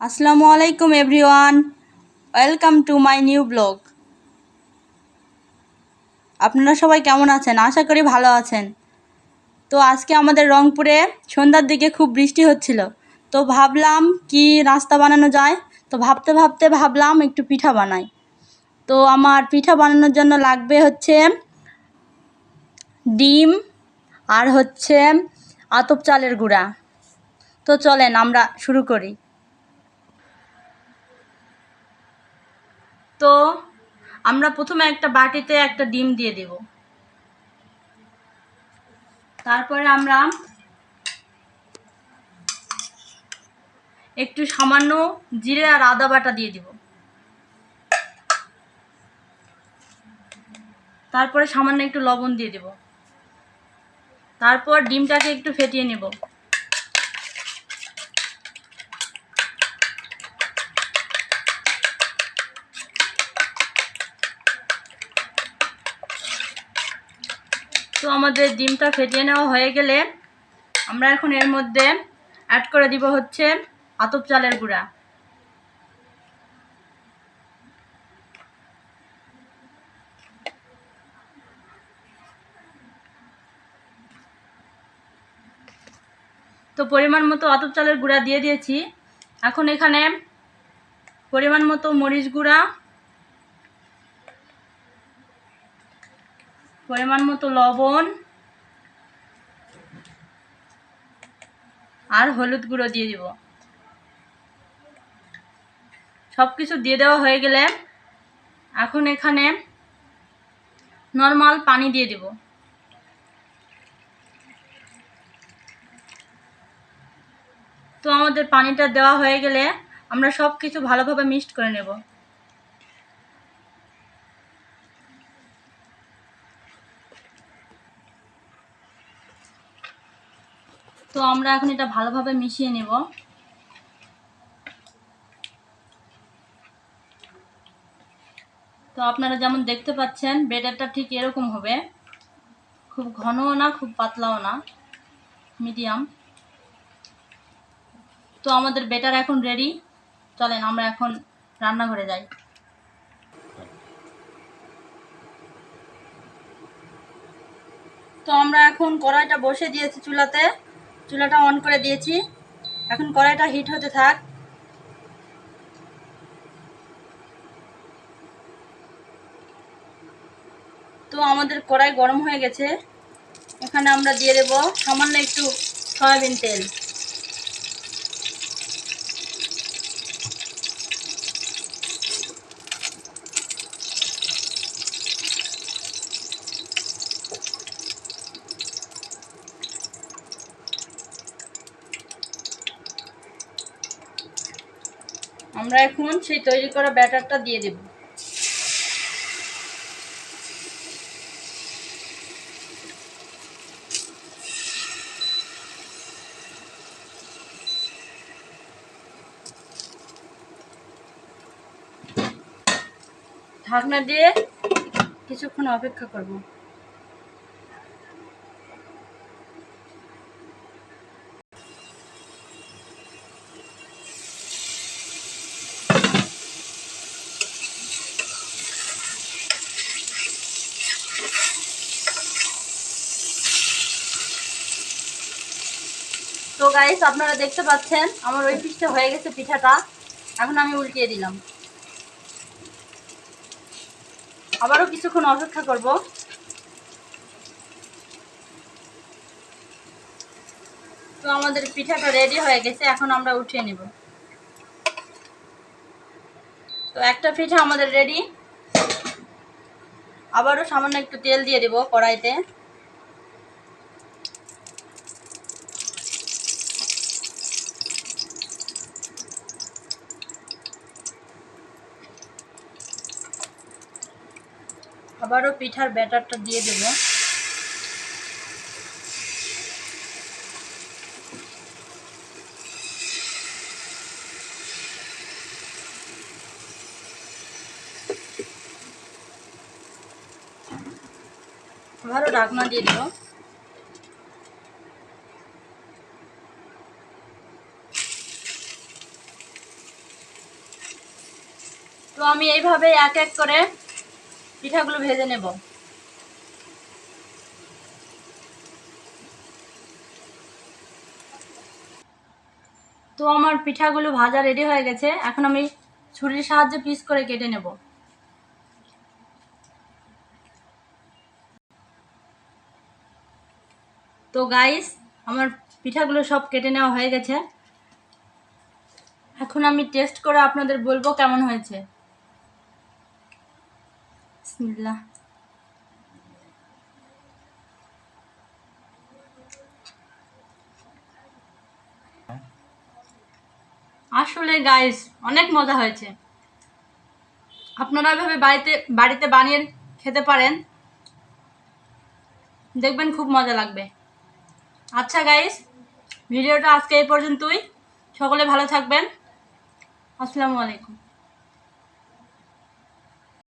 আসসালামু আলাইকুম everyone, welcome to my new blog. আপনারা সবাই কেমন আছেন? আশা করি ভালো আছেন। তো আজকে আমাদের রংপুরে সন্ধ্যার দিকে খুব বৃষ্টি হচ্ছিল, তো ভাবলাম কি নাস্তা বানানো যায়। তো ভাবতে ভাবতে ভাবলাম একটু পিঠা বানাই। তো আমার পিঠা বানানোর জন্য লাগবে হচ্ছে ডিম আর হচ্ছে আতপ চালের গুঁড়া। তো চলেন আমরা শুরু করি। তো আমরা প্রথমে একটা বাটিতে একটা ডিম দিয়ে দেব। তারপরে আমরা একটু সামান্য জিরে আর আদা বাটা দিয়ে দিব। তারপরে সামান্য একটু লবণ দিয়ে দেব। তারপর ডিমটাকে একটু ফেটিয়ে নেব। তো আমাদের ডিমটা ফেটিয়ে নেওয়া হয়ে গেলে আমরা এখন এর মধ্যে অ্যাড করে দিব হচ্ছে আতপ চালের গুঁড়া। তো পরিমাণ মতো আতপ চালের গুঁড়া দিয়ে দিয়েছি। এখন এখানে পরিমাণ মতো মরিচ গুঁড়া, পরিমাণ মতো লবণ আর হলুদ গুঁড়ো দিয়ে দিব। সব কিছু দিয়ে দেওয়া হয়ে গেলে এখন এখানে নর্মাল পানি দিয়ে দিব। তো আমাদের পানিটা দেওয়া হয়ে গেলে আমরা সব কিছু ভালোভাবে মিক্সড করে নেব। তো আমরা এখন এটা ভালোভাবে মিশিয়ে নেব। তো আপনারা যেমন দেখতে পাচ্ছেন ব্যাটারটা ঠিক এরকম হবে, খুব ঘনও না খুব পাতলাও না, মিডিয়াম। তো আমাদের ব্যাটার এখন রেডি। চলেন আমরা এখন রান্নাঘরে যাই। তো আমরা এখন কড়াইটা বসে দিয়েছি চুলাতে, চুলাটা অন করে দিয়েছি। এখন কড়াইটা হিট হতে থাক। তো আমাদের কড়াই গরম হয়ে গেছে। এখানে আমরা দিয়ে দেব সামান্য একটু সয়াবিন তেল। আমরা এখন সেই তৈরি করা ব্যাটারটা দিয়ে দেব। ঢাকনা দিয়ে কিছুক্ষণ অপেক্ষা করব। তো গাইস, আপনারা দেখতে পাচ্ছেন আমার ওই পিঠটা হয়ে গেছে পিঠাটা। এখন আমি উল্টিয়ে দিলাম। আবারও কিছুক্ষণ অপেক্ষা করব। তো আমাদের পিঠাটা রেডি হয়ে গেছে, এখন আমরা উঠিয়ে নেব। তো একটা পিঠা আমাদের রেডি। আবারও সামান্য একটু তেল দিয়ে দেব কড়াইতে। আবারও পিঠার ব্যাটারটা দিয়ে দেব। আবারও ঢাকনা দিয়ে দেব। তো আমি এইভাবে এক এক করে পিঠাগুলো ভেজে নেব। তো আমার পিঠাগুলো ভাজা রেডি হয়ে গেছে, এখন আমি ছুরির সাহায্যে পিস করে কেটে নেব। তো গাইস, আমার পিঠাগুলো সব কেটে নেওয়া হয়ে গেছে। এখন আমি টেস্ট করে আপনাদের বলবো কেমন হয়েছে। বিসমিল্লাহ। আসলে গাইস অনেক মজা হয়েছে। আপনারা এভাবে বাড়িতে বানিয়ে খেতে পারেন, দেখবেন খুব মজা লাগবে। আচ্ছা গাইস, ভিডিওটা আজকে এই পর্যন্তই। সকলে ভালো থাকবেন। আসসালামু আলাইকুম।